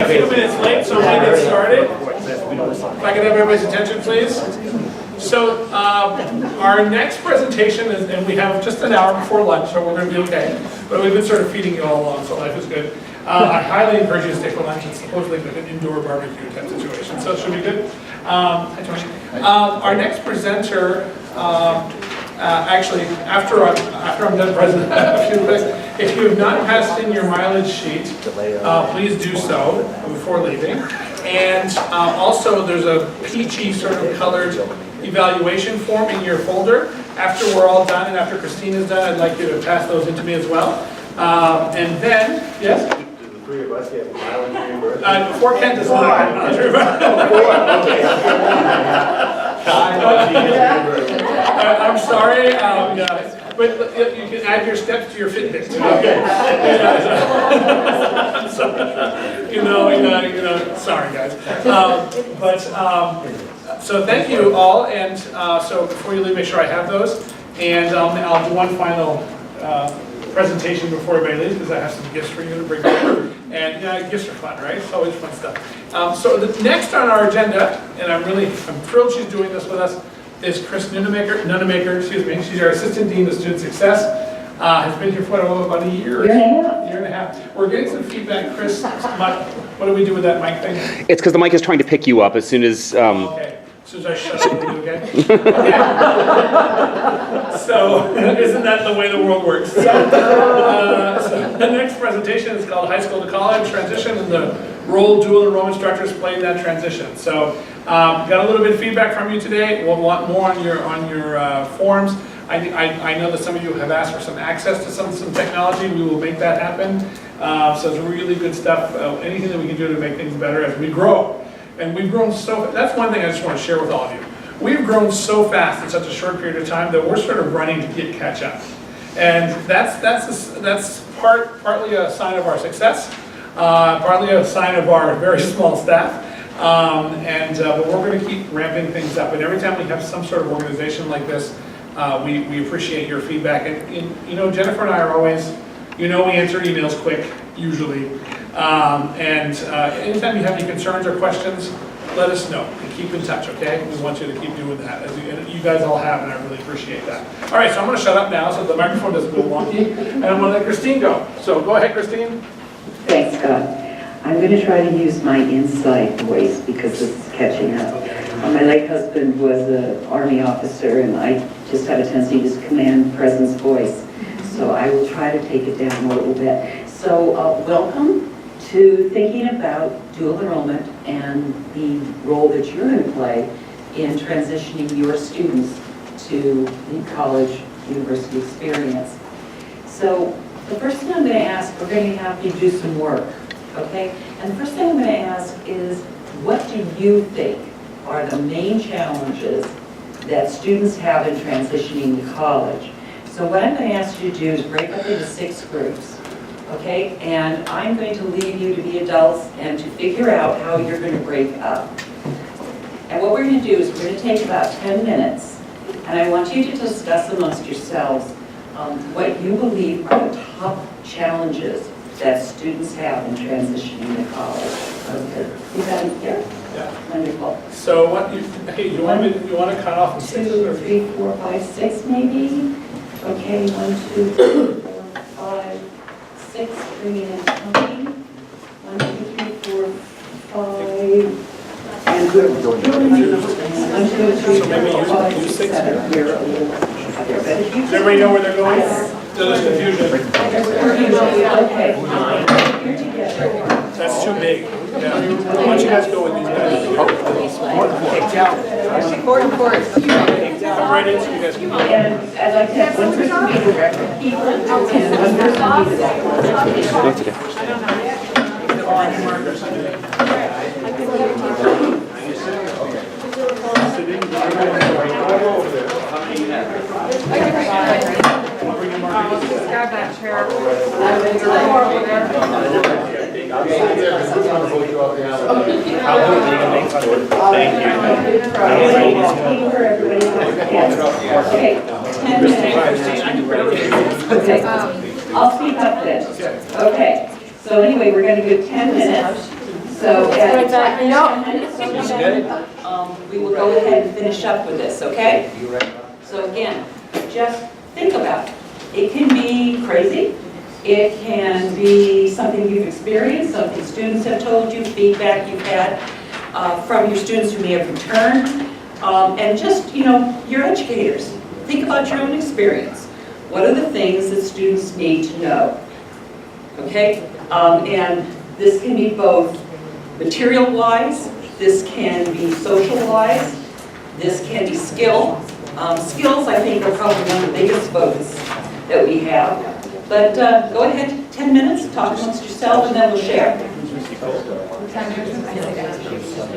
few minutes late, so we'll get started. If I could have everybody's attention, please. So our next presentation is, and we have just an hour before lunch, so we're going to be okay. But we've been sort of feeding you all along, so life is good. I highly encourage you to stay for lunch. It's supposedly an indoor barbecue type situation, so it should be good. Our next presenter, actually, after I'm done presenting, a few quick. If you have not passed in your mileage sheet, please do so before leaving. And also, there's a peachy sort of colored evaluation form in your folder. After we're all done and after Christine is done, I'd like you to pass those into me as well. And then, yes? Do the three of us get mileage reimbursement? Before Kent does not. I'm sorry, but you can add your steps to your Fitbit. Sorry guys. So thank you all, and so before you leave, make sure I have those, and I'll do one final presentation before everybody leaves, because I have some gifts for you to bring back. And gifts are fun, right? It's always fun stuff. So the next on our agenda, and I'm thrilled she's doing this with us, is Chris Nunemaker, excuse me. She's our Assistant Dean of Student Success. Has been here for about a year and a half. We're getting some feedback, Chris. What do we do with that mic thing? It's because the mic is trying to pick you up as soon as... Okay. As soon as I shut up, we'll do okay? Okay. So, isn't that the way the world works? So the next presentation is called High School to College Transition, and the role dual enrollment instructors play in that transition. So, got a little bit of feedback from you today. We'll want more on your forms. I know that some of you have asked for some access to some technology. We will make that happen. So it's really good stuff. Anything that we can do to make things better as we grow. And we've grown that's one thing I just want to share with all of you. We've grown so fast in such a short period of time that we're sort of running to catch up. And that's partly a sign of our success, partly a sign of our very small staff. But we're going to keep ramping things up. And every time we have some sort of organization like this, we appreciate your feedback. And Jennifer and I are always, we answer emails quick, usually. Anytime you have any concerns or questions, let us know and keep in touch, okay? We want you to keep doing that, as you guys all have, and I really appreciate that. All right, so I'm going to shut up now so the microphone doesn't go wonky, and I'm going to let Christine go. So go ahead, Christine. Thanks, Scott. I'm going to try to use my inside voice because this is catching up. My late husband was an Army officer, and I just have a tendency to just command presence voice. So I will try to take it down a little bit. So welcome to thinking about dual enrollment and the role that you're going to play in transitioning your students to the college university experience. So the first thing I'm going to ask, we're going to have you do some work, okay? And the first thing I'm going to ask is, what do you think are the main challenges that students have in transitioning to college? So what I'm going to ask you to do is break up into 6 groups. Okay, and I'm going to leave you to be adults and to figure out how you're going to break up. And what we're going to do is we're going to take about 10 minutes, and I want you to discuss amongst yourselves what you believe are the top challenges that students have in transitioning to college. Okay, you got it here? Yeah. Wonderful. So you want to cut off 2, 3, 4, 5, 6 maybe? Okay, 1, 2, 3, 4, 5, 6, bring it in 20. 1, 2, 3, 4, 5. And we're doing 1, 2, 3, 4, 5, 6, 7. We're a little bit. Does everybody know where they're going? There's confusion. Okay. Here together. That's too big. Yeah. Why don't you guys go with these guys? I'm ready, so you guys can go. And I'd like to have one person be the record keeper and one person be the record. Grab that chair. Okay, 10 minutes. Okay, I'll speak up then. Okay, so anyway, we're going to do 10 minutes. So at we will go ahead and finish up with this, okay? So again, just think about it. It can be crazy. It can be something you've experienced, something students have told you, feedback you've had from your students who may have returned. And just, your educators, think about your own experience. What are the things that students need to know? Okay? And this can be both material-wise, this can be social-wise, this can be skill. Skills, I think, are probably one of the biggest focus that we have. But go ahead, 10 minutes, talk amongst yourself, and then we'll share.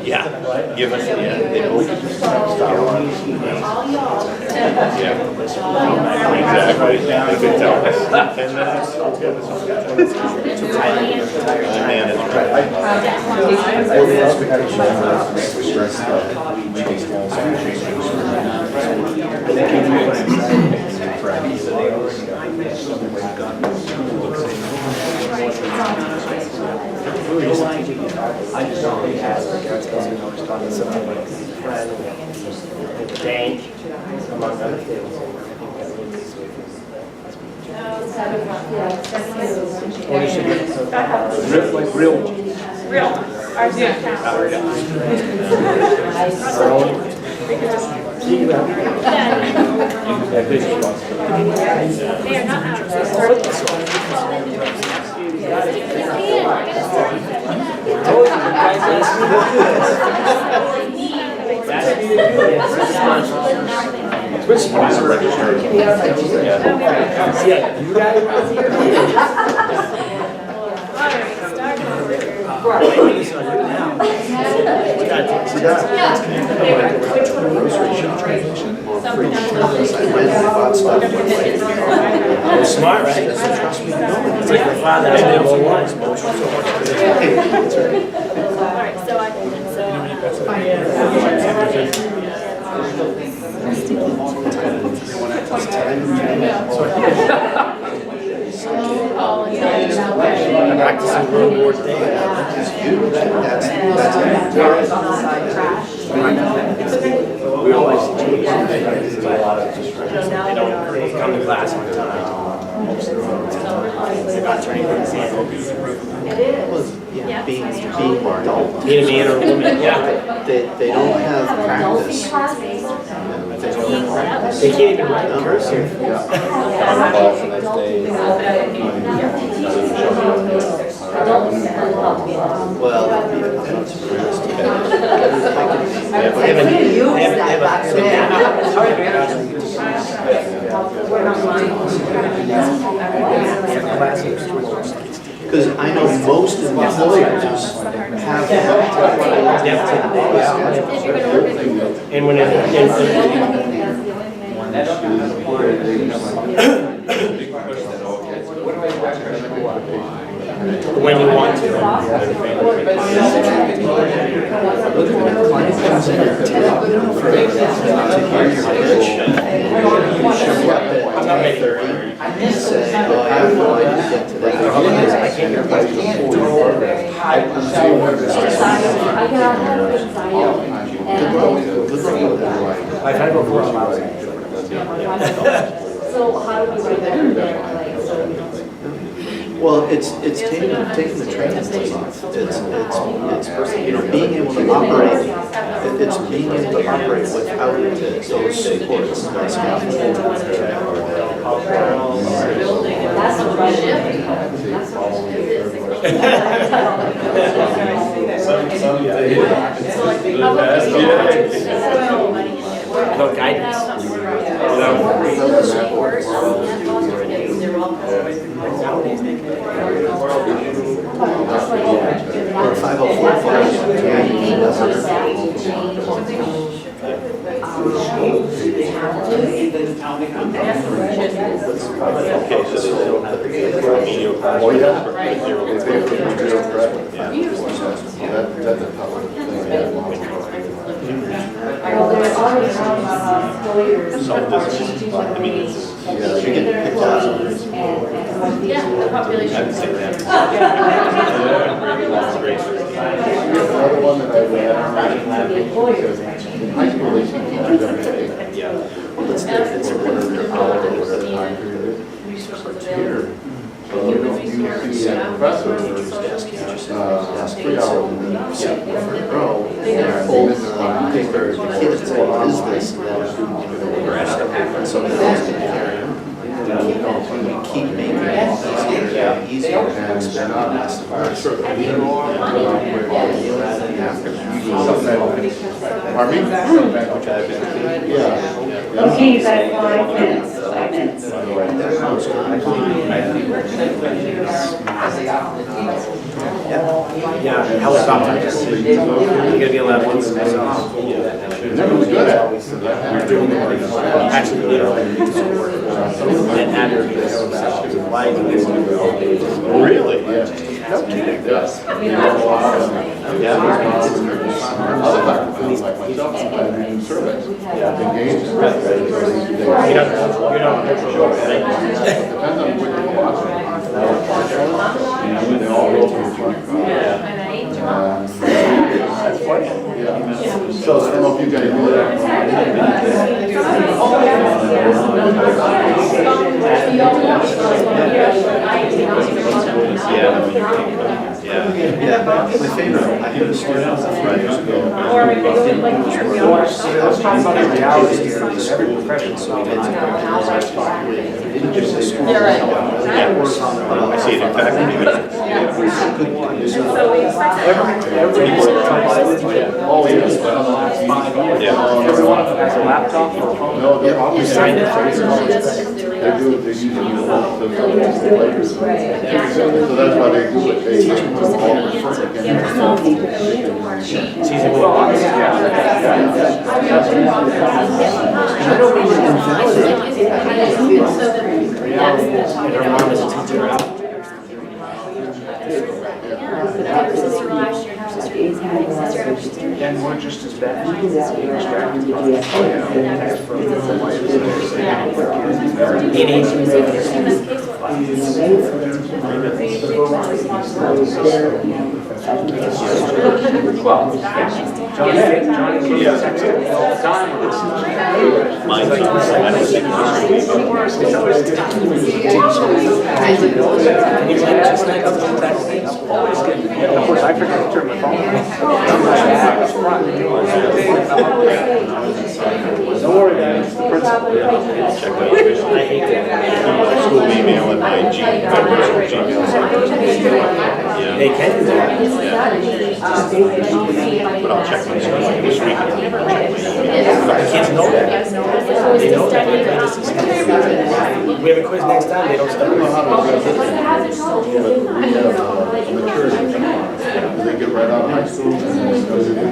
Yeah, give us, they both exactly, they could tell us. 10 minutes. I just already asked something like the bank, among other things. Real. Smart, right? It's like my father. I did all once. Practicing one more thing. We always change a lot of they don't come to class on time. They're not turning things in. It is. Yeah, being adult. Being a man or a woman, yeah. They don't have practice. They can't even write in cursive. Well, because I know most employers have and when when you want to. I'm not ready. say, oh, I have no idea to get to that. The problem is I can't get back to the I've had over 4 hours. So how do we do that? well, it's taking the training license. It's being able to operate. It's being able to operate without those supports. That's the right shift. No guidance. Or 504. Yeah, the population. employers. High school, they see teachers every day. Yeah. Well, it's one of their hours. Resources available. So you see a professor, 3 hours hours. a week. They're full, take care of the kids, what is this? And then, so that's going to carry on. We keep making it easier And they're not sure that we know Pardon me? Yeah. Okay, you've got 5 minutes, 5 minutes. Yeah, helicopters. You're gonna be allowed once. And that was good at it. Actually, you know, and added why do this? Really? Yeah. Other faculty like myself, I've been in surveys. Engaged. You're not sure, right? Depends on which philosophy. They all go through each other. That's funny. Yeah. So I don't know if you guys do that. Yeah, my favorite, I had a student 5 years ago. I see it in faculty. Oh, yes. Every one of them has a laptop. No, they're always saying that. They do it, they use it in the lectures. So that's why they do it. They teach them all And her mom is a teacher out. And we're just as bad. Of course, I forgot to turn my phone Don't worry, guys. It's the principal. I hate that. school email and my personal Gmail. They can do that. But I'll check my school like this week. The kids know that. They know that. We have a quiz next time, they don't start. We have maturity. They get right out of high school and then they go to the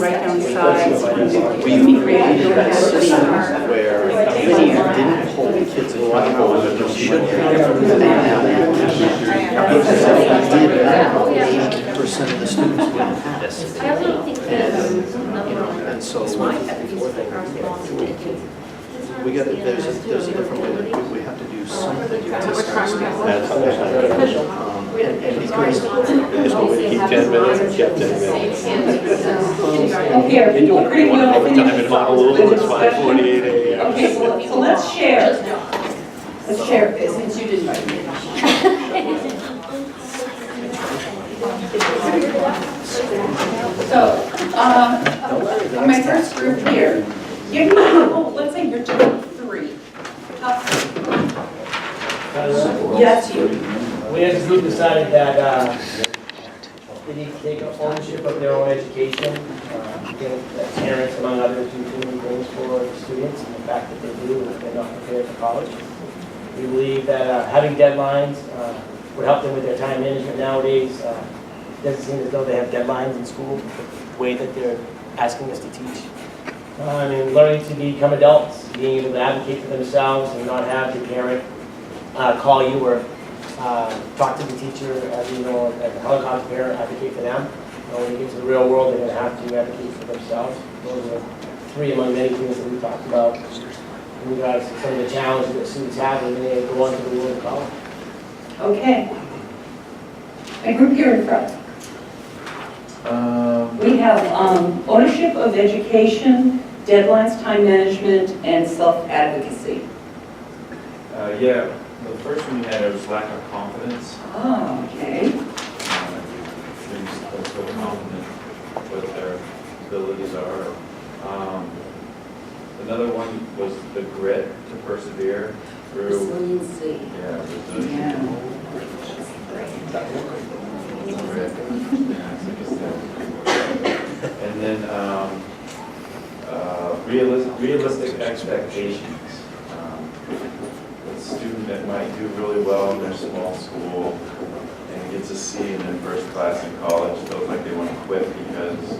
Right down the side. We created a system where linear didn't hold kids accountable that they should have. Because if we did that, 80% of the students wouldn't pass. And so we got there's a different way that we have to do something to start. Because Just go keep 10 minutes and kept 10 minutes. Okay, are people pretty well Overtime in finished? Honolulu, it's 5:48 a.m. Okay, so let's share. Let's share this. Since you didn't write it. So, my first group here, give me a couple, let's say your top 3. Top 3. Yes, you. We as a group decided that they need to take ownership of their own education. That parents, among others, do too many things for the students, and the fact that they do, if they're not prepared for college. We believe that having deadlines would help them with their time management nowadays. It doesn't seem as though they have deadlines in school, the way that they're asking us to teach. Learning to become adults, being able to advocate for themselves and not have the parent call you or talk to the teacher, as a helicopter parent, advocate for them. When they get to the real world, they're going to have to advocate for themselves. Those are 3 among many things that we talked about. in regards to some of the challenges that students have when they go on to the world of college. Okay. My group here in front. We have ownership of education, deadlines, time management, and self-advocacy. Yeah, the first one you had was lack of confidence. Oh, okay. Students don't feel confident what their abilities are. Another one was the grit to persevere through. Resiliency. Yeah, resilience. Yeah. Grit. Yeah, it's like a step. And then realistic expectations. A student that might do really well in their small school and gets a C in their first class in college feels like they want to quit because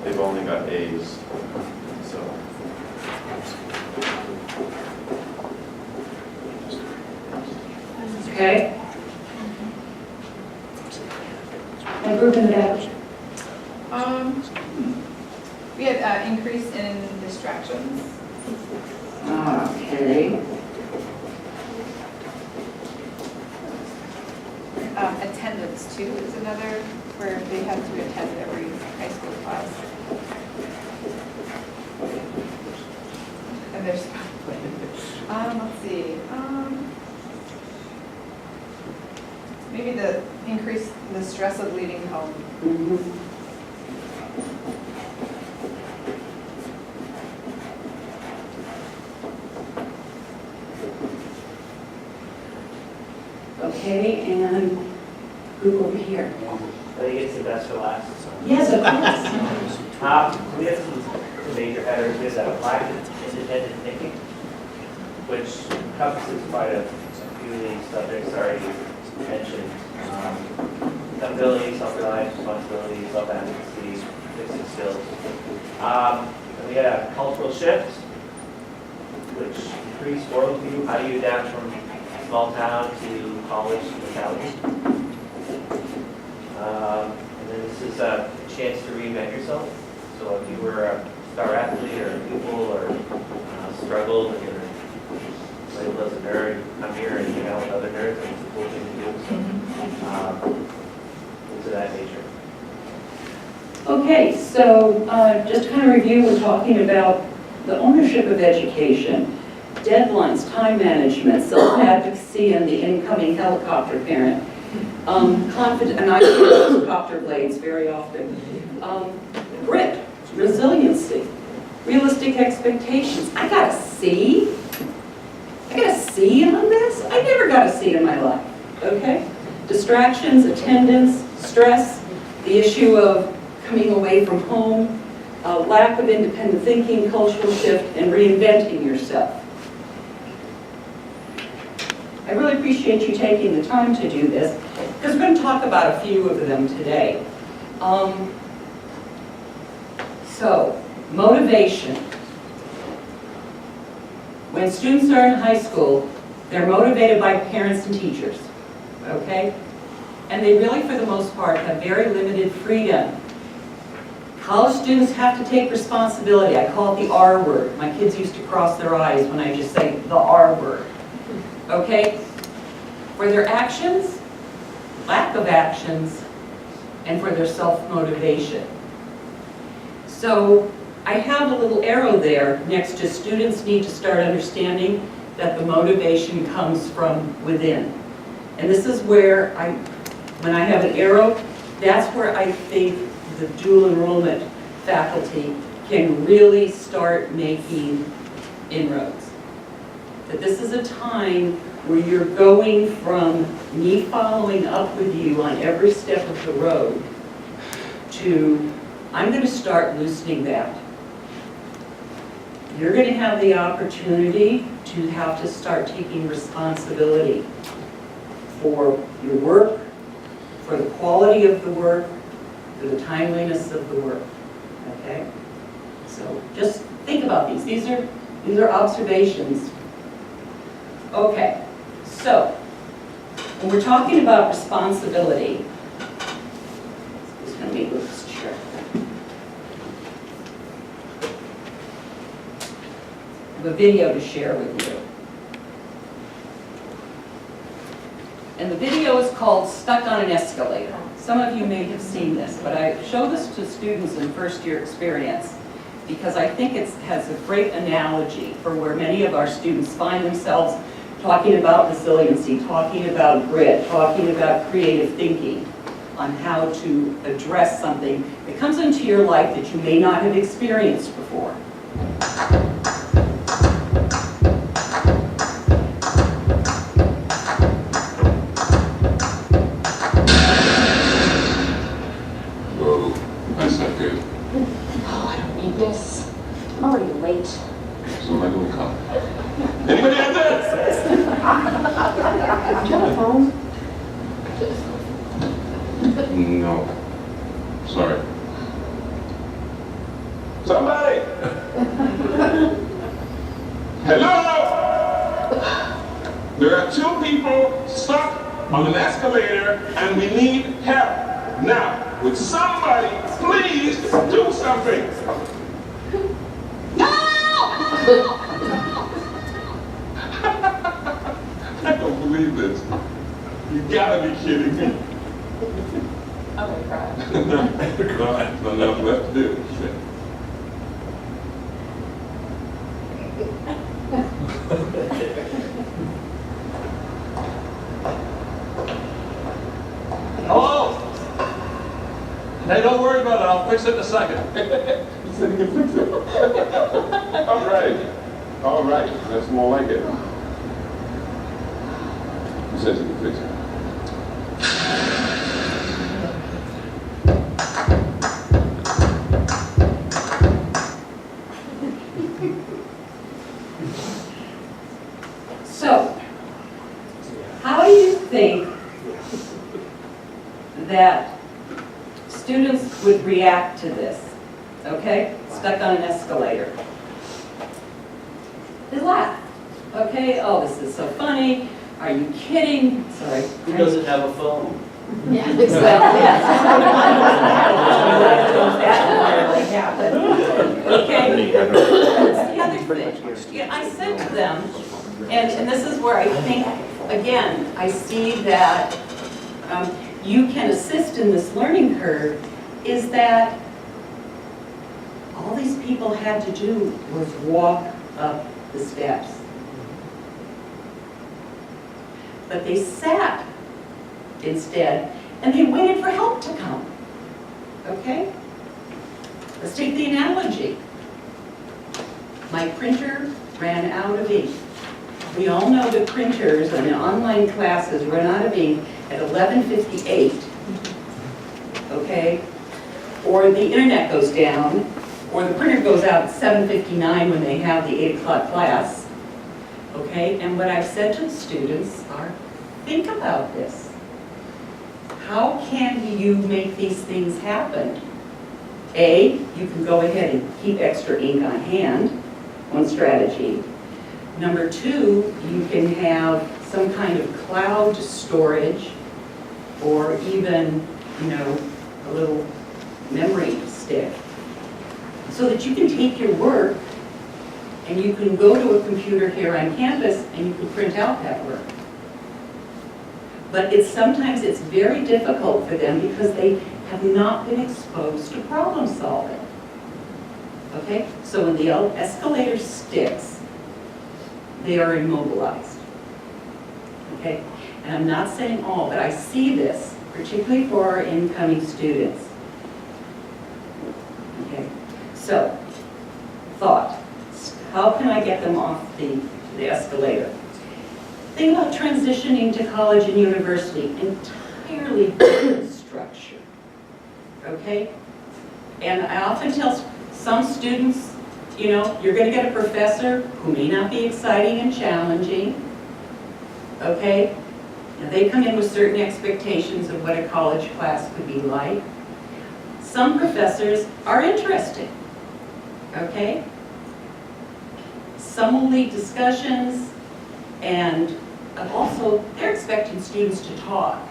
they've only got A's. So. Okay. My group in the back. We had increase in distractions. Okay. Attendance too is another, where they have to attend every high school class. And there's, let's see, maybe the increase in the stress of leaving home. Mhm. Okay, and group over here. I think it's the best for last. Yes, of course. We have some major headers here that apply to independent thinking, which encompasses quite a few of these subjects already mentioned. Accountability, self-reliance, responsibility, self-advocacy, fixing skills. And we had a cultural shift, which increased worldview. How do you adapt from small town to college mentality? And then this is a chance to reinvent yourself. So if you were a star athlete or a pupil or struggled and you're labeled as a nerd, come here and hang out with other nerds, and it's a cool thing to do. So, things of that nature. Okay, so just kind of review, we're talking about the ownership of education, deadlines, time management, self-advocacy, and the incoming helicopter parent. Confident, and I use helicopter blades very often. Grit, resiliency, realistic expectations. I got a C. I got a C on this? I never got a C in my life, okay? Distractions, attendance, stress, the issue of coming away from home, lack of independent thinking, cultural shift, and reinventing yourself. I really appreciate you taking the time to do this, because we're going to talk about a few of them today. So, motivation. When students are in high school, they're motivated by parents and teachers, okay? And they really, for the most part, have very limited freedom. College students have to take responsibility. I call it the R word. My kids used to cross their eyes when I just say the R word, okay? For their actions, lack of actions, and for their self-motivation. So I have a little arrow there next to students need to start understanding that the motivation comes from within. And this is where when I have an arrow, that's where I think the dual enrollment faculty can really start making inroads. That this is a time where you're going from me following up with you on every step of the road to I'm going to start loosening that. You're going to have the opportunity to have to start taking responsibility for your work, for the quality of the work, for the timeliness of the work, okay? So just think about these. These are observations. Okay, so when we're talking about responsibility, just going to make this chair. have a video to share with you. And the video is called Stuck on an Escalator. Some of you may have seen this, but I show this to students in first year experience because I think it has a great analogy for where many of our students find themselves talking about resiliency, talking about grit, talking about creative thinking on how to address something that comes into your life that you may not have experienced before. That's not good. Oh, I don't need this. I'm already late. So am I going to come? Anybody have that? Do you have a phone? No. Sorry. Somebody! Hello? There are 2 people stuck on an escalator and we need help. Now, would somebody please do something? I don't believe this. You gotta be kidding me. I'm gonna cry. Not enough left to do. Hello? Hey, don't worry about it. I'll fix it in a second. He said he can fix it. All right. All right. That's more like it. He says he can fix it. So, how do you think that students would react to this? Okay, stuck on an escalator. They laugh. Okay, oh, this is so funny. Are you kidding? Sorry. Who doesn't have a phone? Yeah, Well, exactly. yes. That rarely happen. Okay? That's the other thing. Yeah, I said to them, and this is where I think, again, I see that you can assist in this learning curve, is that all these people had to do was walk up the steps. But they sat instead, and they waited for help to come. Okay? Let's take the analogy. My printer ran out of ink. We all know that printers and the online classes run out of ink at 11:58. Okay? Or the internet goes down, or the printer goes out at 7:59 when they have the 8 o'clock class. Okay? And what I've said to the students are, think about this. How can you make these things happen? A, you can go ahead and keep extra ink on hand, one strategy. Number 2, you can have some kind of cloud storage, or even, a little memory stick, so that you can take your work and you can go to a computer here on campus and you can print out that work. But sometimes it's very difficult for them because they have not been exposed to problem solving. Okay? So when the escalator sticks, they are immobilized. Okay? And I'm not saying all, but I see this, particularly for our incoming students. Okay? So, thought. How can I get them off the escalator? Think about transitioning to college and university. Entirely different structure. Okay? And I often tell some students, you're going to get a professor who may not be exciting and challenging. Okay? And they come in with certain expectations of what a college class could be like. Some professors are interesting. Okay? Some will lead discussions, and also they're expecting students to talk.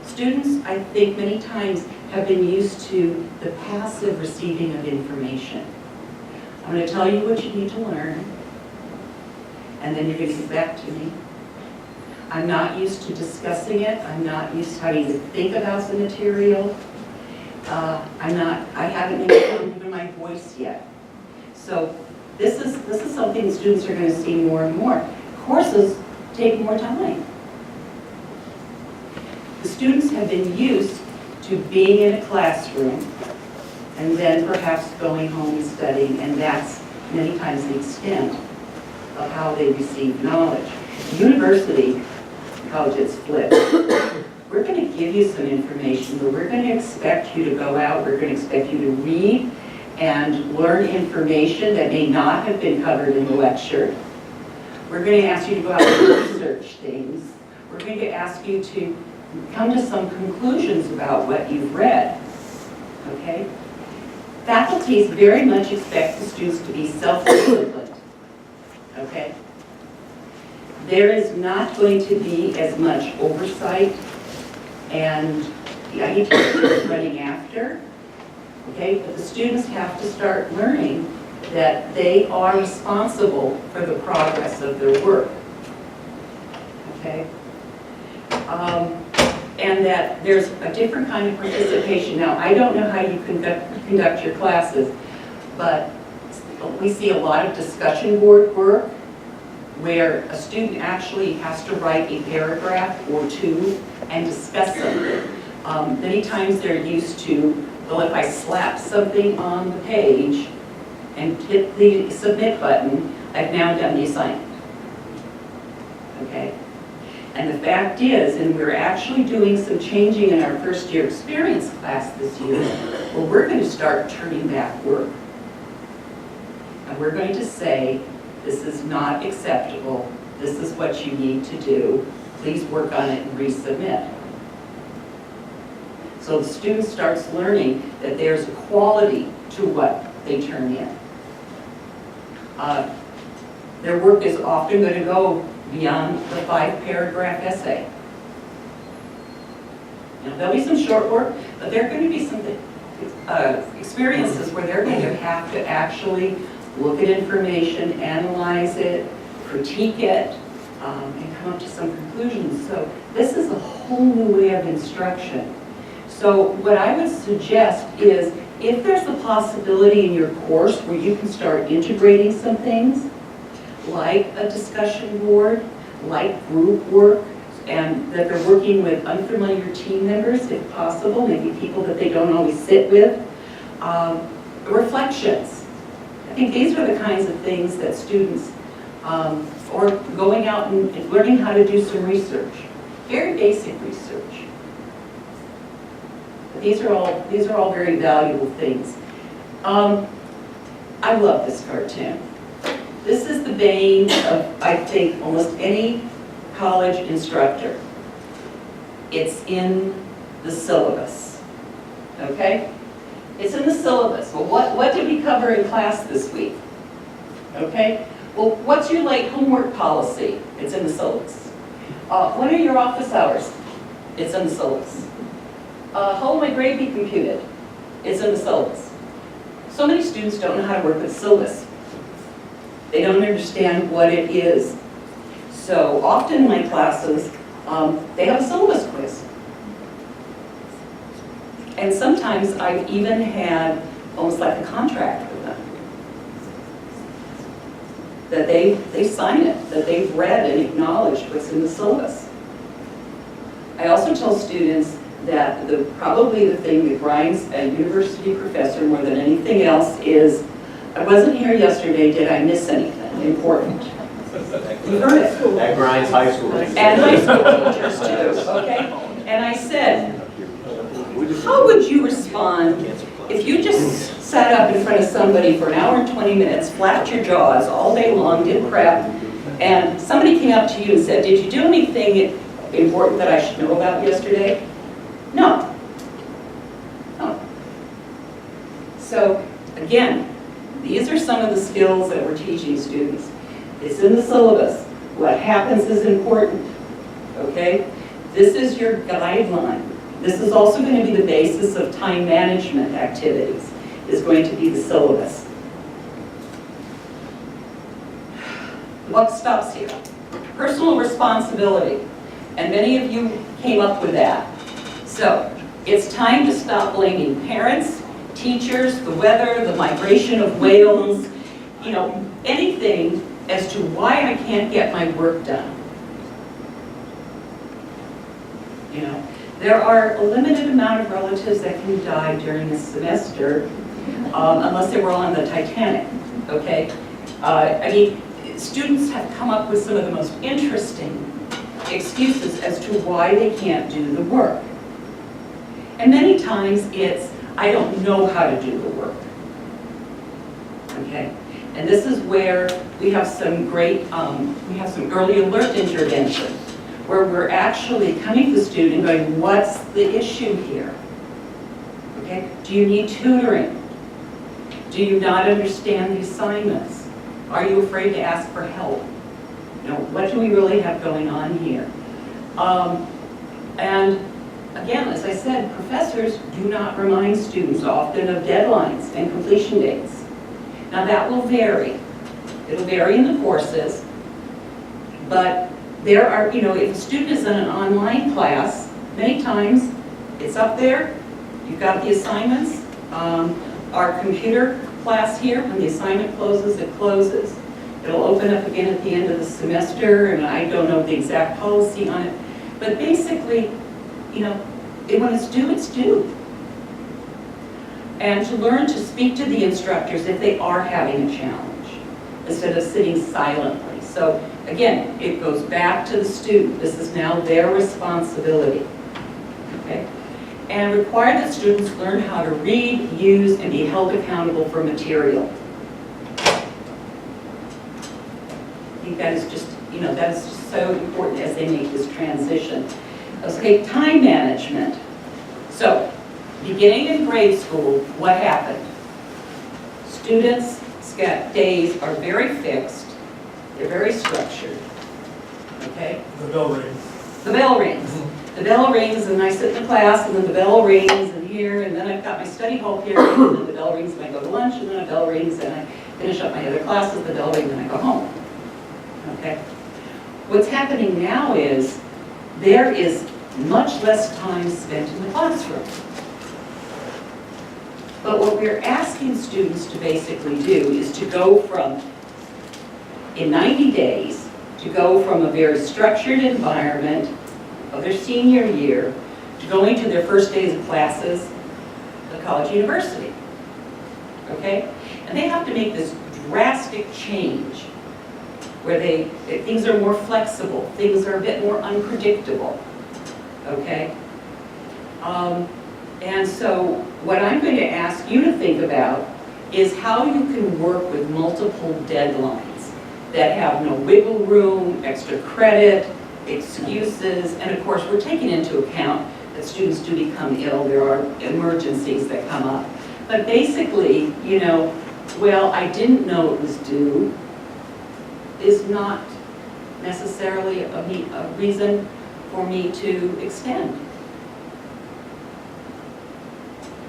Students, I think, many times have been used to the passive receiving of information. I'm going to tell you what you need to learn, and then you're going to get back to me. I'm not used to discussing it. I'm not used to having to think about the material. I haven't even given my voice yet. So this is something students are going to see more and more. Courses take more time. The students have been used to being in a classroom and then perhaps going home and studying, and that's many times the extent of how they receive knowledge. University, college, it's flipped. We're going to give you some information, but we're going to expect you to go out, we're going to expect you to read and learn information that may not have been covered in the lecture. We're going to ask you to go out and research things. We're going to ask you to come to some conclusions about what you've read, okay? Faculties very much expect the students to be self-disciplined, okay? There is not going to be as much oversight, and I hate to say running after, okay? But the students have to start learning that they are responsible for the progress of their work, okay? And that there's a different kind of participation. Now, I don't know how you conduct your classes, but we see a lot of discussion board work where a student actually has to write a paragraph or two and discuss something. Many times they're used to, well, if I slap something on the page and hit the submit button, I've now done the assignment, okay? And the fact is, and we're actually doing some changing in our first year experience class this year, where we're going to start turning back work. And we're going to say, this is not acceptable, this is what you need to do, please work on it and resubmit. So the student starts learning that there's a quality to what they turn in. Their work is often going to go beyond the 5-paragraph essay. Now, there'll be some short work, but there are going to be some experiences where they're going to have to actually look at information, analyze it, critique it, and come up to some conclusions. So this is a whole new way of instruction. So what I would suggest is, if there's a possibility in your course where you can start integrating some things, like a discussion board, like group work, and that they're working with unfamiliar team members, if possible, maybe people that they don't always sit with. Reflections. I think these are the kinds of things that students, or going out and learning how to do some research, very basic research. But these are all very valuable things. I love this cartoon. This is the bane of, I think, almost any college instructor. It's in the syllabus, okay? It's in the syllabus. Well, what did we cover in class this week? Okay? Well, what's your late homework policy? It's in the syllabus. When are your office hours? It's in the syllabus. How will my grade be computed? It's in the syllabus. So many students don't know how to work with syllabus. They don't understand what it is. So often in my classes, they have a syllabus quiz. And sometimes I've even had almost like a contract with them. That they sign it, that they've read and acknowledged what's in the syllabus. I also tell students that probably the thing that grinds a university professor more than anything else is, I wasn't here yesterday, did I miss anything important? You heard it. That grinds high school teachers. And high school teachers too, okay? And I said, how would you respond if you just sat up in front of somebody for an hour and 20 minutes, flapped your jaws all day long, did prep, and somebody came up to you and said, did you do anything important that I should know about yesterday? No. No. So, again, these are some of the skills that we're teaching students. It's in the syllabus. What happens is important, okay? This is your guideline. This is also going to be the basis of time management activities, is going to be the syllabus. The buck stops here. Personal responsibility. And many of you came up with that. So it's time to stop blaming parents, teachers, the weather, the migration of whales, you know, anything as to why I can't get my work done. You know, there are a limited amount of relatives that can die during the semester, unless they were on the Titanic, okay? I mean, students have come up with some of the most interesting excuses as to why they can't do the work. And many times it's, I don't know how to do the work, okay? And this is where we have some great, we have some early alert intervention, where we're actually coming to the student and going, what's the issue here? Okay, do you need tutoring? Do you not understand the assignments? Are you afraid to ask for help? You know, what do we really have going on here? And again, as I said, professors do not remind students often of deadlines and completion dates. Now that will vary. It'll vary in the courses, but there are, you know, if a student is in an online class, many times it's up there, you've got the assignments. Our computer class here, when the assignment closes, it closes. It'll open up again at the end of the semester, and I don't know the exact policy on it. But basically, you know, when it's due, it's due. And to learn to speak to the instructors if they are having a challenge, instead of sitting silently. So again, it goes back to the student. This is now their responsibility. Okay? And require that students learn how to read, use, and be held accountable for material. I think that is just, you know, that is just so important as they make this transition. Okay, time management. So, beginning in grade school, what happened? Students' days are very fixed. They're very structured. Okay? The bell rings. The bell rings. The bell rings, and I sit in the class, and then the bell rings, and here, and then I've got my study hall period, and then the bell rings, and I go to lunch, and then the bell rings, and I finish up my other classes, the bell rings, and I go home. Okay? What's happening now is there is much less time spent in the classroom. But what we're asking students to basically do is to go from, in 90 days, to go from a very structured environment of their senior year to going to their first days of classes at college university. Okay? And they have to make this drastic change where things are more flexible, things are a bit more unpredictable. Okay? And so what I'm going to ask you to think about is how you can work with multiple deadlines that have no wiggle room, extra credit, excuses, and of course we're taking into account that students do become ill, there are emergencies that come up. But basically, you know, well, I didn't know it was due is not necessarily a reason for me to extend.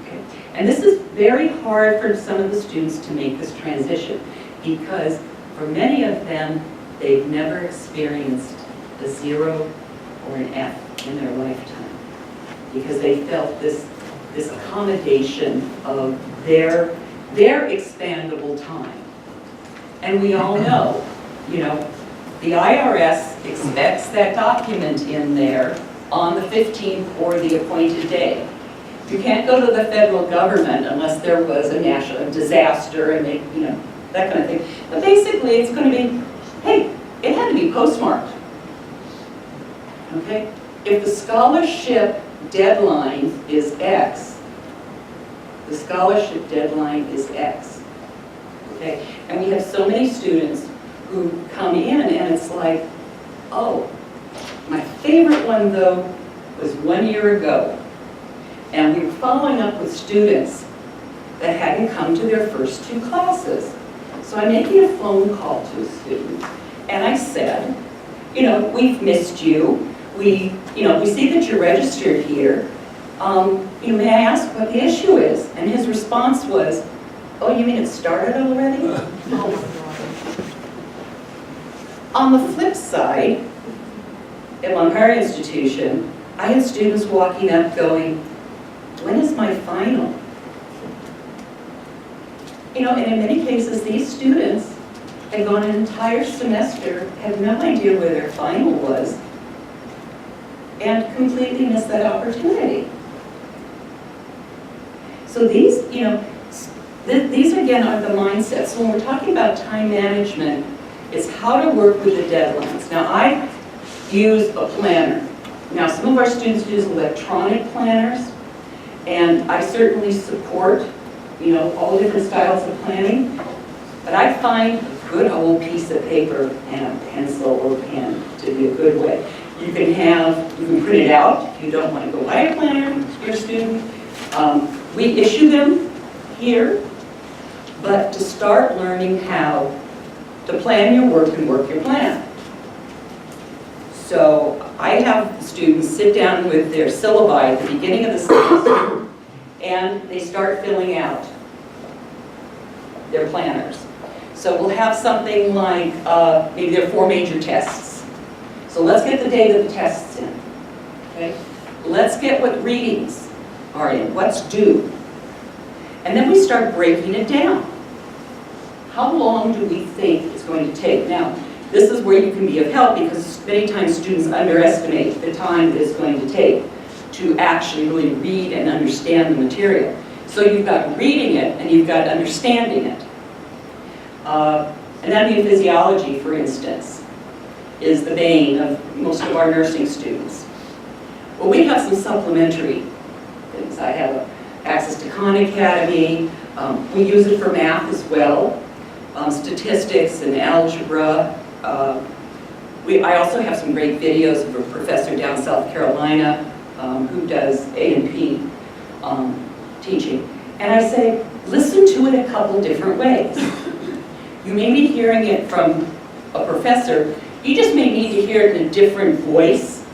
Okay. And this is very hard for some of the students to make this transition because for many of them, they've never experienced a 0 or an F in their lifetime because they felt this accommodation of their expandable time. And we all know, you know, the IRS expects that document in there on the 15th or the appointed day. You can't go to the federal government unless there was a national disaster and they, you know, that kind of thing. But basically it's going to be, hey, it had to be postmarked. Okay? If the scholarship deadline is X, the scholarship deadline is X. Okay? And we have so many students who come in and it's like, oh, my favorite one though was 1 year ago. And we were following up with students that hadn't come to their first 2 classes. So I'm making a phone call to a student and I said, you know, we've missed you. We see that you're registered here. You may I ask what the issue is? And his response was, oh, you mean it started already? On the flip side, at one higher institution, I had students walking up going, when is my final? You know, and in many cases, these students had gone an entire semester, had no idea where their final was, and completely missed that opportunity. So these, you know, these again are the mindsets. So when we're talking about time management, it's how to work with the deadlines. Now I use a planner. Now some of our students use electronic planners, and I certainly support, you know, all different styles of planning, but I find a good old piece of paper and a pencil or pen to be a good way. You can print it out if you don't want to go buy a planner to your student. We issue them here, but to start learning how to plan your work and work your plan. So I have students sit down with their syllabi at the beginning of the semester, and they start filling out their planners. So we'll have something like, maybe there are 4 major tests. So let's get the date of the tests in, okay? Let's get what readings are in, what's due. And then we start breaking it down. How long do we think it's going to take? Now, this is where you can be of help, because many times students underestimate the time that it's going to take to actually really read and understand the material. So you've got reading it and you've got understanding it. Anatomy and physiology, for instance, is the bane of most of our nursing students. Well, we have some supplementary things. I have access to Khan Academy. We use it for math as well, statistics and algebra. I also have some great videos of a professor down South Carolina who does A&P teaching. And I say, listen to it a couple different ways. You may be hearing it from a professor. You just may need to hear it in a different voice.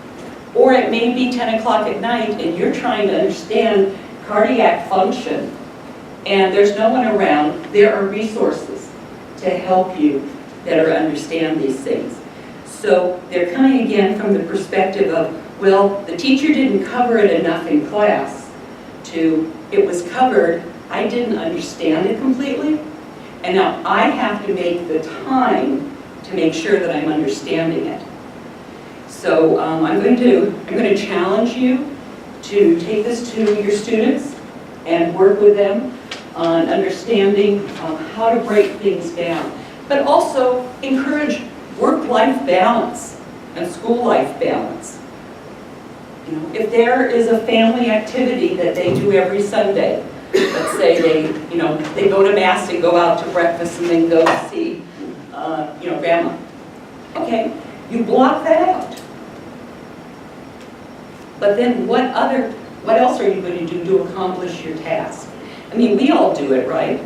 Or it may be 10 o'clock at night and you're trying to understand cardiac function and there's no one around. There are resources to help you better understand these things. So they're coming again from the perspective of, well, the teacher didn't cover it enough in class, to it was covered, I didn't understand it completely, and now I have to make the time to make sure that I'm understanding it. So I'm going to challenge you to take this to your students and work with them on understanding how to break things down, but also encourage work-life balance and school-life balance. You know, if there is a family activity that they do every Sunday, let's say they go to mass and go out to breakfast and then go to see grandma. Okay, you block that out. But then what else are you going to do to accomplish your task? I mean, we all do it, right?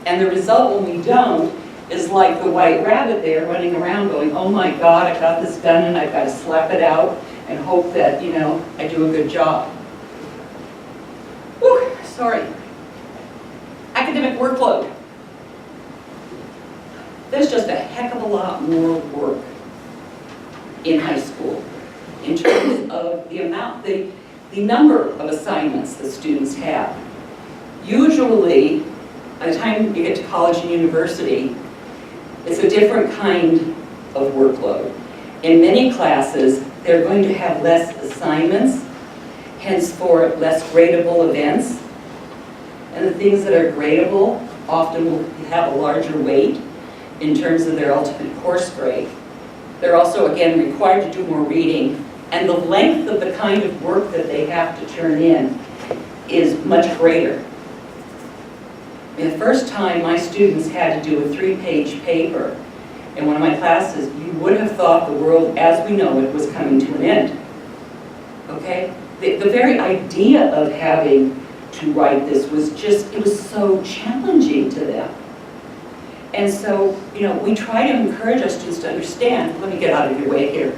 And the result when we don't is like the white rabbit there running around going, oh my God, I got this done and I've got to slap it out and hope that, I do a good job. Whew, sorry. Academic workload. There's just a heck of a lot more work in high school in terms of the amount, the number of assignments that students have. Usually, by the time you get to college and university, it's a different kind of workload. In many classes, they're going to have less assignments, henceforth less gradable events. And the things that are gradable often will have a larger weight in terms of their ultimate course grade. They're also, again, required to do more reading, and the length of the kind of work that they have to turn in is much greater. The first time my students had to do a 3-page paper in one of my classes, you would have thought the world as we know it was coming to an end. Okay? The very idea of having to write this was just, it was so challenging to them. And so, we try to encourage our students to understand. Let me get out of your way here.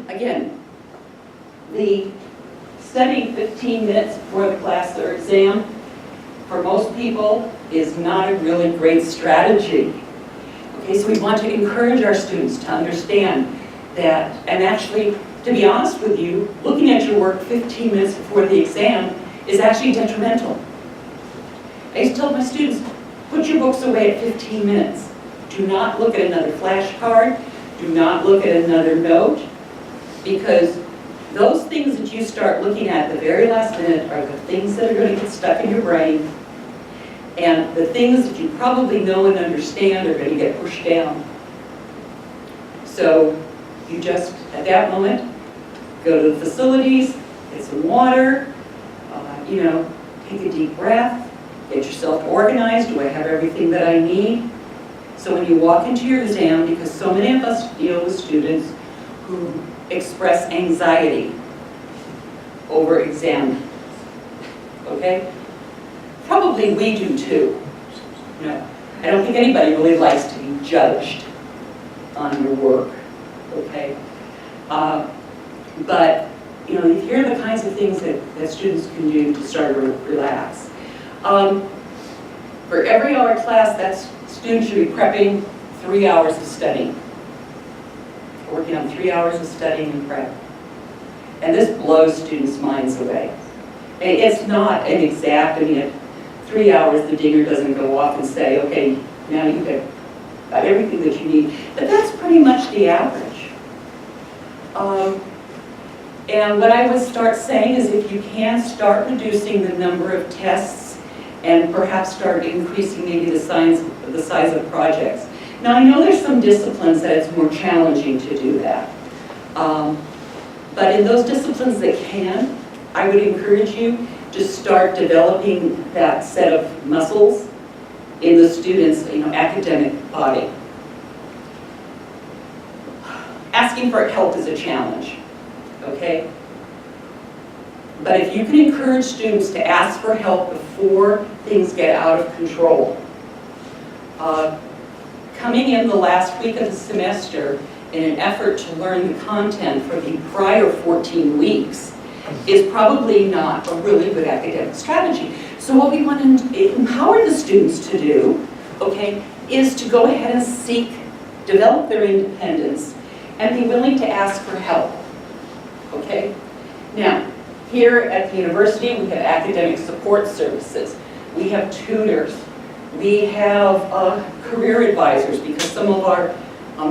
Again, the studying 15 minutes before the class or exam, for most people, is not a really great strategy. Okay, so we want to encourage our students to understand that, and actually, to be honest with you, looking at your work 15 minutes before the exam is actually detrimental. I used to tell my students, put your books away at 15 minutes. Do not look at another flashcard. Do not look at another note, because those things that you start looking at the very last minute are the things that are going to get stuck in your brain, and the things that you probably know and understand are going to get pushed down. So you just, at that moment, go to the facilities, get some water, take a deep breath, get yourself organized. Do I have everything that I need? So when you walk into your exam, because so many of us deal with students who express anxiety over exam, okay? Probably we do too. I don't think anybody really likes to be judged on your work, okay? But here are the kinds of things that students can do to start to relax. For every hour class, students should be prepping 3 hours of studying. Working on 3 hours of studying and prep. And this blows students' minds away. It's not an exact, at 3 hours the dinger doesn't go off and say, okay, now you've got everything that you need. But that's pretty much the average. And what I would start saying is if you can start reducing the number of tests and perhaps start increasing maybe the size of projects. Now I know there's some disciplines that it's more challenging to do that. But in those disciplines that can, I would encourage you to start developing that set of muscles in the students' academic body. Asking for help is a challenge, okay? But if you can encourage students to ask for help before things get out of control. Coming in the last week of the semester in an effort to learn the content for the prior 14 weeks is probably not a really good academic strategy. So what we want to empower the students to do, okay, is to go ahead and develop their independence and be willing to ask for help, okay? Now, here at the university, we have academic support services. We have tutors. We have career advisors, because some of our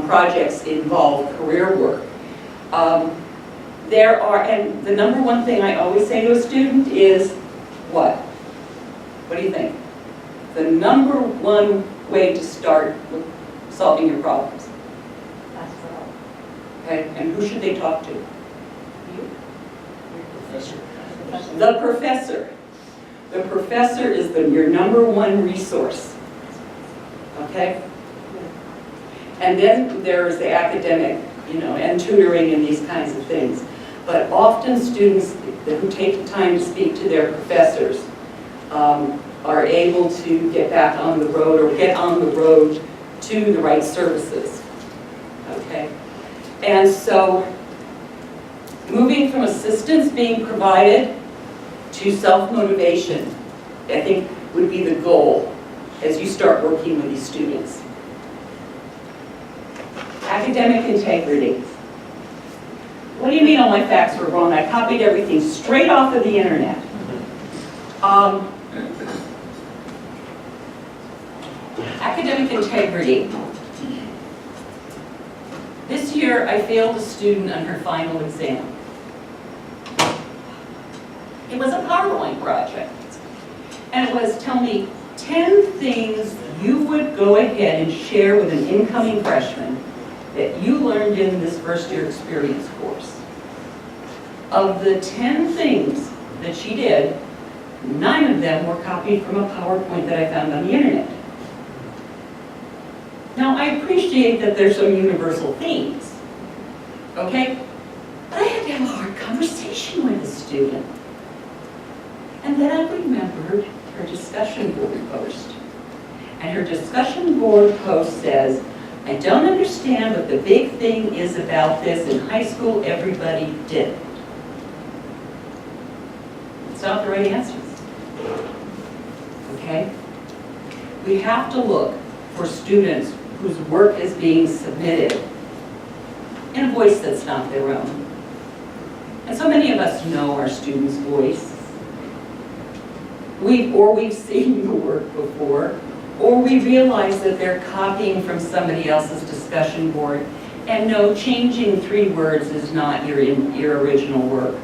projects involve career work. And the number one thing I always say to a student is, what? What do you think? The number one way to start with solving your problems. Ask for help. Okay, and who should they talk to? You? Professor. The professor. The professor is your number one resource. Okay? And then there's the academic, and tutoring and these kinds of things. But often students who take the time to speak to their professors are able to get back on the road or get on the road to the right services. Okay? And so moving from assistance being provided to self-motivation, I think, would be the goal as you start working with these students. Academic integrity. What do you mean all my facts were wrong? I copied everything straight off of the internet. Academic integrity. This year I failed a student on her final exam. It was a PowerPoint project. And it was, tell me 10 things you would go ahead and share with an incoming freshman that you learned in this first year experience course. Of the 10 things that she did, 9 of them were copied from a PowerPoint that I found on the internet. Now, I appreciate that there's some universal themes, okay? But I had to have a hard conversation with the student. And then I remembered her discussion board post. And her discussion board post says, I don't understand what the big thing is about this. In high school, everybody did it. It's not the right answer. okay? We have to look for students whose work is being submitted in a voice that's not their own. And so many of us know our students' voice. We've seen the work before, or we realize that they're copying from somebody else's discussion board. And no, changing 3 words is not your original work.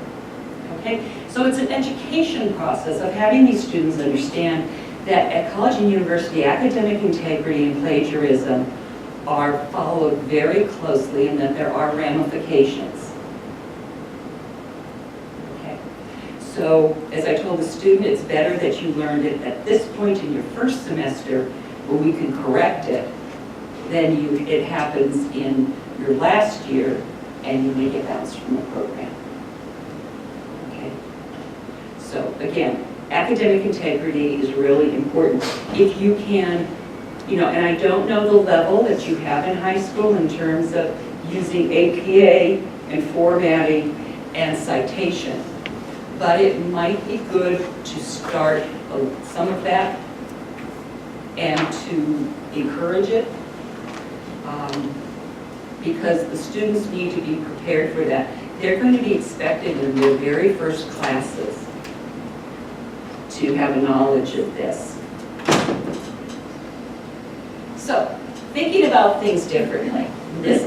Okay? So it's an education process of having these students understand that at college and university, academic integrity and plagiarism are followed very closely and that there are ramifications. Okay? So, as I told the student, it's better that you learned it at this point in your first semester where we can correct it than it happens in your last year and you may get bounced from the program. Okay? So, again, academic integrity is really important. If you can, you know, and I don't know the level that you have in high school in terms of using APA and formatting and citation, but it might be good to start some of that and to encourage it because the students need to be prepared for that. They're going to be expected in their very first classes to have a knowledge of this. So, thinking about things differently.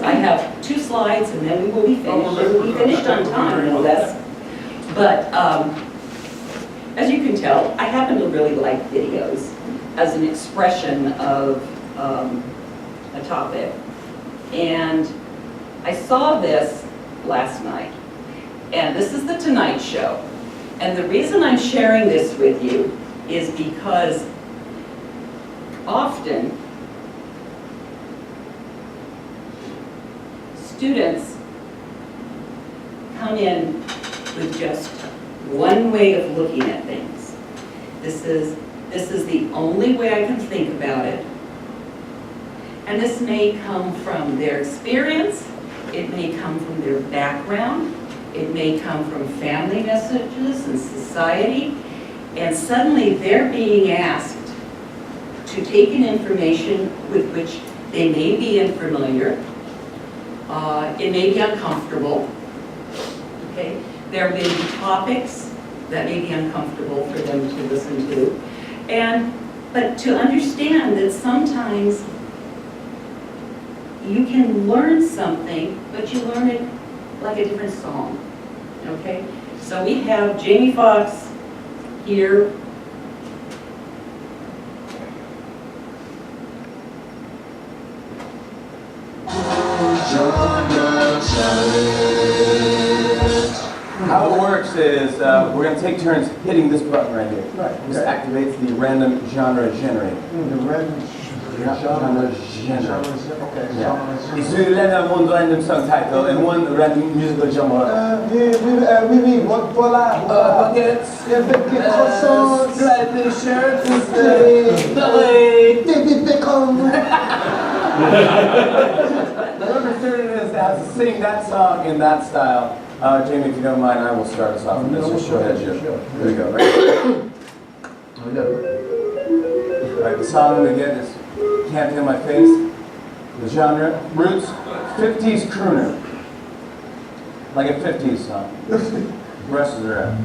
I have 2 slides and then we will be finished. We'll be finished on time, no less. But as you can tell, I happen to really like videos as an expression of a topic. And I saw this last night. And this is The Tonight Show. And the reason I'm sharing this with you is because often students come in with just one way of looking at things. This is the only way I can think about it. And this may come from their experience, it may come from their background, it may come from family messages and society, and suddenly they're being asked to take in information with which they may be unfamiliar. It may be uncomfortable. Okay? There may be topics that may be uncomfortable for them to listen to. But to understand that sometimes you can learn something, but you learn it like a different song. Okay? So we have Jamie Foxx here. How it works is we're going to take turns hitting this button right here. Right. This activates the random genre generator. The random Genre generator. Okay. Yeah. It's one random song title and one random musical genre. Oui, voilà. Buckets, croissants, striped shirts, David Beckham. Whoever started this has to sing that song in that style. Jamie, if you don't mind, I will start us off with this. Just go ahead, Jim. Here we go. Right? Alright, the song again is Can't Feel My Face. The genre, roots, 50s crooner. Like a 50s song. Breasts are out.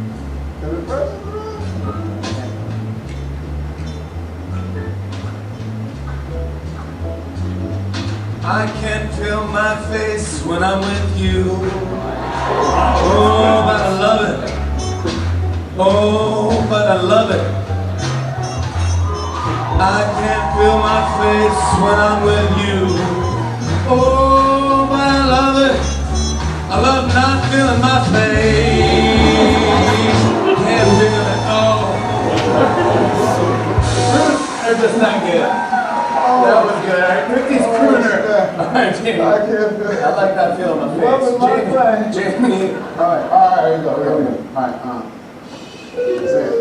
I can't feel my face when I'm with you. Oh, but I love it. Oh, but I love it. I can't feel my face when I'm with you. Oh, but I love it. I love not feeling my face. Can't feel it all. They're just not good. That was good. All right, Ricky's crooner. All right, Jamie. I can't feel it. I like that feel in my face. Jamie. All right, here we go. All right, that's it.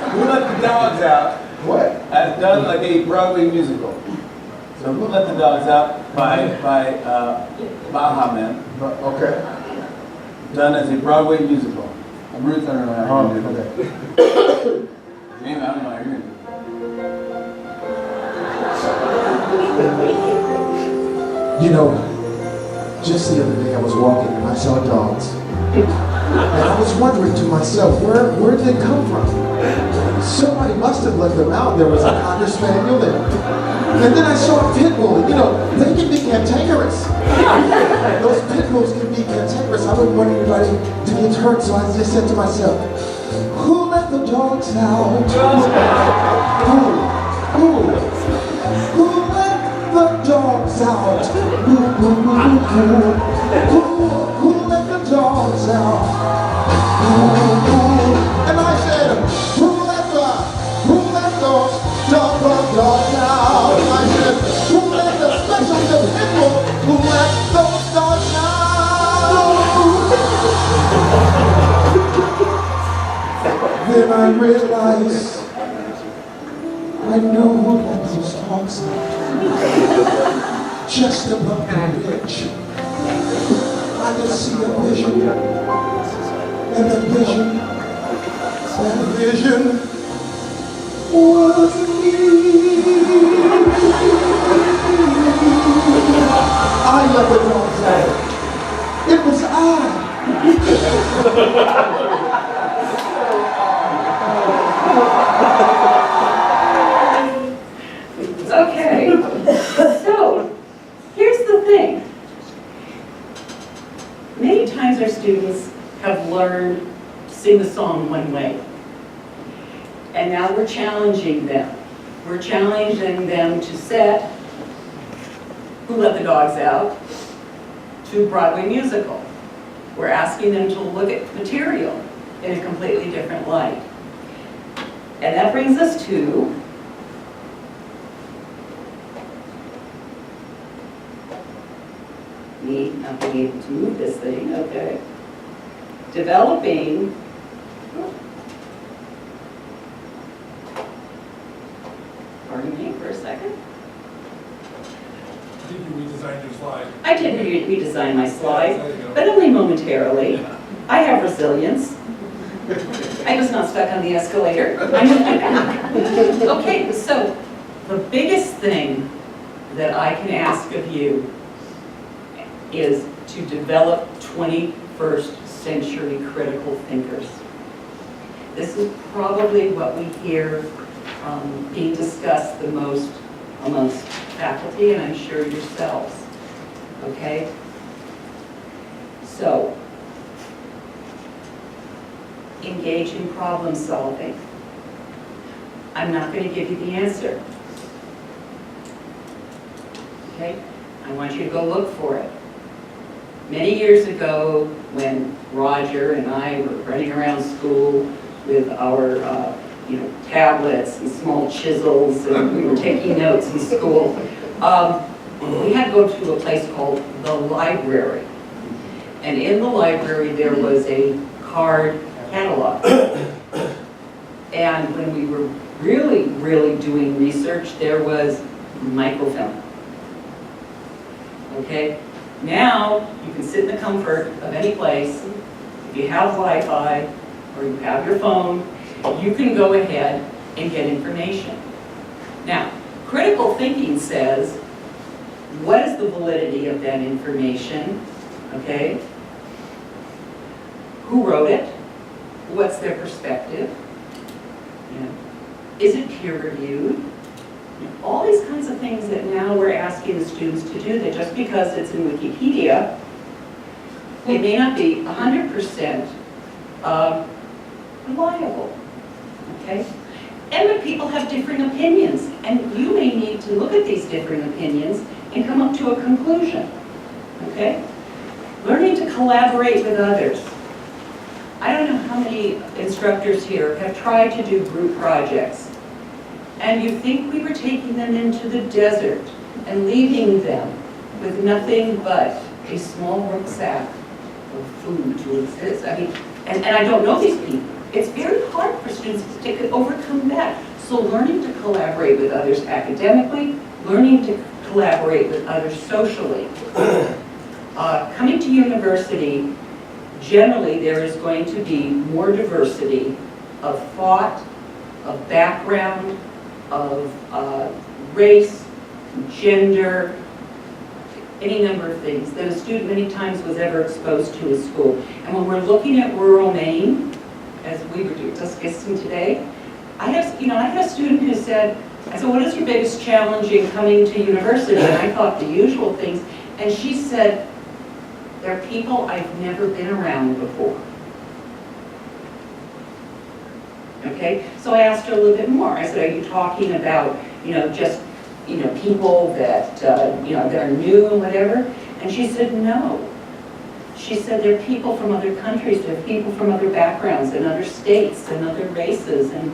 Who let the dogs out? What? As done like a Broadway musical. So Who Let the Dogs Out by Baha Men. Okay. done as a Broadway musical. Ruth, I don't know how to do that. Jamie, I don't know how you're going to do it. You know, just the other day I was walking and I saw dogs. And I was wondering to myself, where did they come from? Somebody must have let them out. There was a Cocker Spaniel there. And then I saw a pit bull. You know, they can be cantankerous. Those pit bulls can be cantankerous. I wouldn't want anybody to get hurt, so I just said to myself, who let the dogs out? Who let the dogs out? Who let the dogs out? And I said, who let those dogs out? And I said, who let the special people, who let those dogs out? Then I realized, I know who let those dogs out. Just above the ridge, I could see a vision. And that vision was me. I let the dogs out. It was I. Okay, so here's the thing. Many times our students have learned to sing the song one way. And now we're challenging them. We're challenging them to set Who Let the Dogs Out to Broadway musical. We're asking them to look at material in a completely different light. And that brings us to me not being able to move this thing, okay. Developing pardon me for a second. I think you redesigned your slide. I did redesign my slide, but only momentarily. I have resilience. I was not stuck on the escalator. Okay, so the biggest thing that I can ask of you is to develop 21st century critical thinkers. This is probably what we hear being discussed the most amongst faculty, and I'm sure yourselves, okay? So, engage in problem solving. I'm not going to give you the answer, okay? I want you to go look for it. Many years ago, when Roger and I were running around school with our tablets and small chisels, and we were taking notes in school, we had to go to a place called the library. And in the library, there was a card catalog. And when we were really doing research, there was microfilm. Okay? Now, you can sit in the comfort of any place. If you have Wi-Fi or you have your phone, you can go ahead and get information. Now, critical thinking says, what is the validity of that information? Okay? Who wrote it? What's their perspective? Is it peer-reviewed? All these kinds of things that now we're asking the students to do, that just because it's in Wikipedia, it may not be 100% reliable, okay? And that people have different opinions, and you may need to look at these different opinions and come up to a conclusion, okay? Learning to collaborate with others. I don't know how many instructors here have tried to do group projects, and you think we were taking them into the desert and leaving them with nothing but a small rucksack of food to exist. I mean, and I don't know these people. It's very hard for students to overcome that. So learning to collaborate with others academically, learning to collaborate with others socially. Coming to university, generally there is going to be more diversity of thought, of background, of race, gender, any number of things that a student many times was ever exposed to in school. And when we're looking at rural Maine, as we were discussing today, I had a student who said, I said, what is your biggest challenge in coming to university? And I thought the usual things. And she said, there are people I've never been around before. Okay, so I asked her a little bit more. I said, are you talking about, just, people that, that are new and whatever? And she said, no. She said, there are people from other countries, there are people from other backgrounds and other states and other races and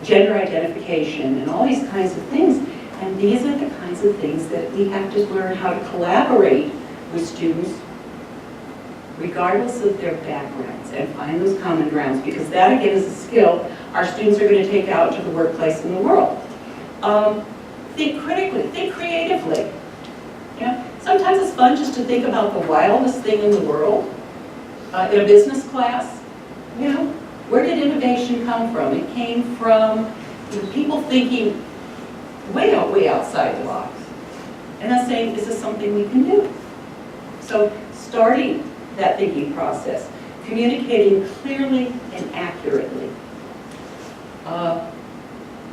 gender identification and all these kinds of things. And these are the kinds of things that we have to learn how to collaborate with students regardless of their backgrounds and find those common grounds, because that again is a skill our students are going to take out to the workplace and the world. Think critically, think creatively. Sometimes it's fun just to think about the wildest thing in the world. In a business class, where did innovation come from? It came from people thinking way outside the box. And that's saying, is this something we can do? So starting that thinking process, communicating clearly and accurately.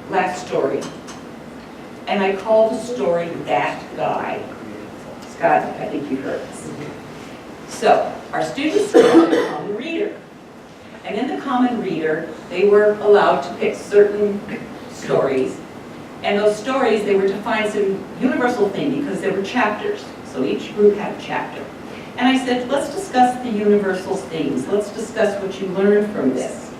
Last story. And I call the story That Guy. Scott, I think you've heard this. So, our students had a common reader. And in the common reader, they were allowed to pick certain stories. And those stories, they were to find some universal thing because there were chapters. So each group had a chapter. And I said, let's discuss the universal things. Let's discuss what you learned from this.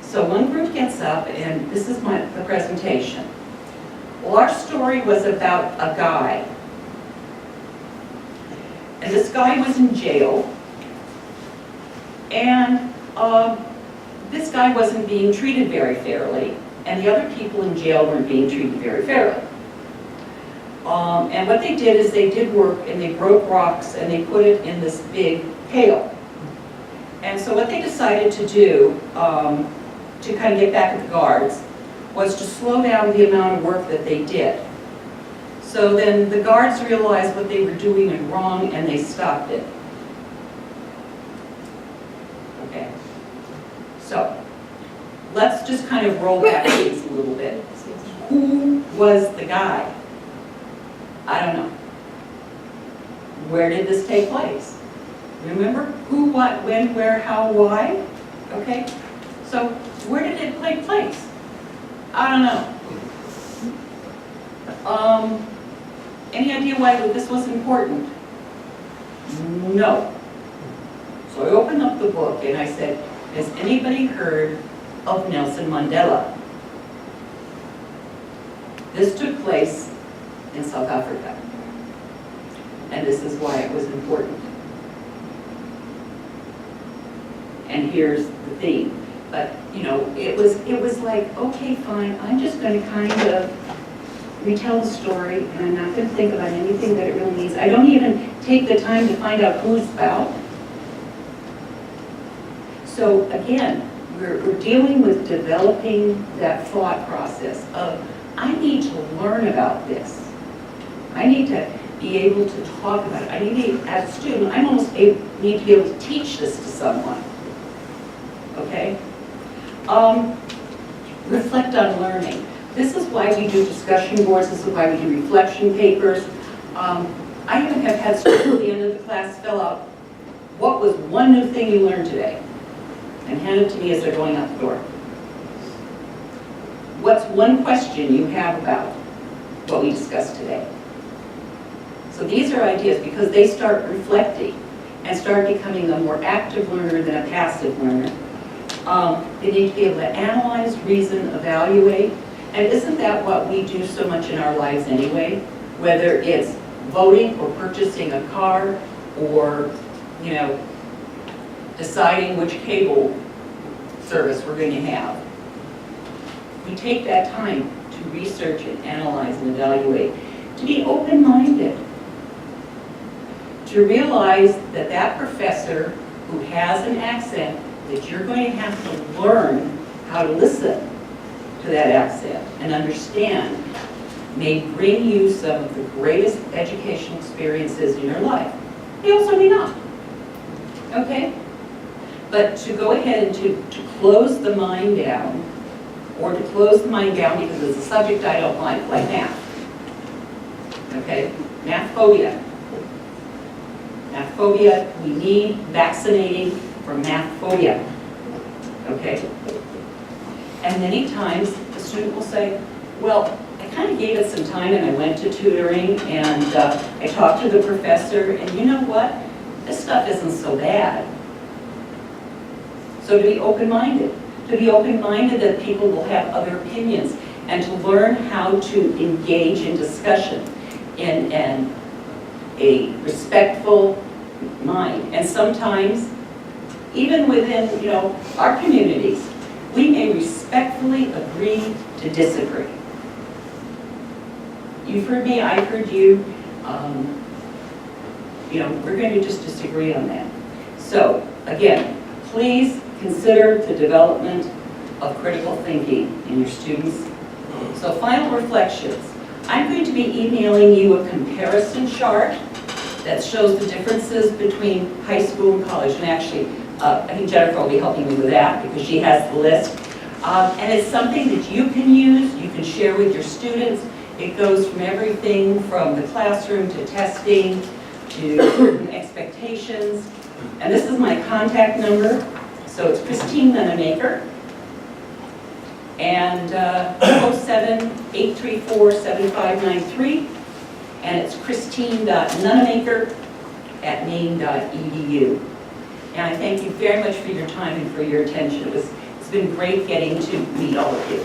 So one group gets up, and this is the presentation. Well, our story was about a guy. And this guy was in jail. And this guy wasn't being treated very fairly. And the other people in jail weren't being treated very fairly. And what they did is they did work, and they broke rocks, and they put it in this big pail. And so what they decided to do, to kind of get back at the guards, was to slow down the amount of work that they did. So then the guards realized what they were doing was wrong, and they stopped it. Okay. So let's just kind of roll back things a little bit. Who was the guy? I don't know. Where did this take place? Remember? Who, what, when, where, how, why? Okay? So where did it take place? I don't know. Any idea why this was important? No. So I opened up the book and I said, has anybody heard of Nelson Mandela? This took place in South Africa. And this is why it was important. And here's the theme. But, it was like, okay, fine, I'm just going to kind of retell the story, and I'm not going to think about anything that it really needs. I don't even take the time to find out who it's about. So again, we're dealing with developing that thought process of, I need to learn about this. I need to be able to talk about it. I need to, as a student, I almost need to be able to teach this to someone. Okay? Reflect on learning. This is why we do discussion boards. This is why we do reflection papers. I even have had students at the end of the class fill out, what was one new thing you learned today? And hand it to me as they're going out the door. What's one question you have about what we discussed today? So these are ideas because they start reflecting and start becoming a more active learner than a passive learner. They need to be able to analyze, reason, evaluate. And isn't that what we do so much in our lives anyway? Whether it's voting or purchasing a car or, deciding which cable service we're going to have. We take that time to research and analyze and evaluate, to be open-minded. to realize that that professor who has an accent, that you're going to have to learn how to listen to that accent and understand, may bring you some of the greatest educational experiences in your life. They also may not. Okay? But to go ahead and to close the mind down, or to close the mind down because it's a subject I don't like math. Okay? Math phobia. Math phobia, we need vaccinating for math phobia. Okay? And many times the student will say, well, I kind of gave it some time and I went to tutoring and I talked to the professor and you know what? This stuff isn't so bad. So to be open-minded. To be open-minded that people will have other opinions and to learn how to engage in discussion in a respectful mind. And sometimes, even within, our communities, we may respectfully agree to disagree. You've heard me, I've heard you. We're going to just disagree on that. So, again, please consider the development of critical thinking in your students. So, final reflections. I'm going to be emailing you a comparison chart that shows the differences between high school and college. And actually, I think Jennifer will be helping me with that because she has the list. And it's something that you can use, you can share with your students. It goes from everything from the classroom to testing to expectations. And this is my contact number. So it's Christine Nunemaker. And 07-834-7593. And it's christine.nunemaker@maine.edu. And I thank you very much for your time and for your attention. It's been great getting to meet all of you.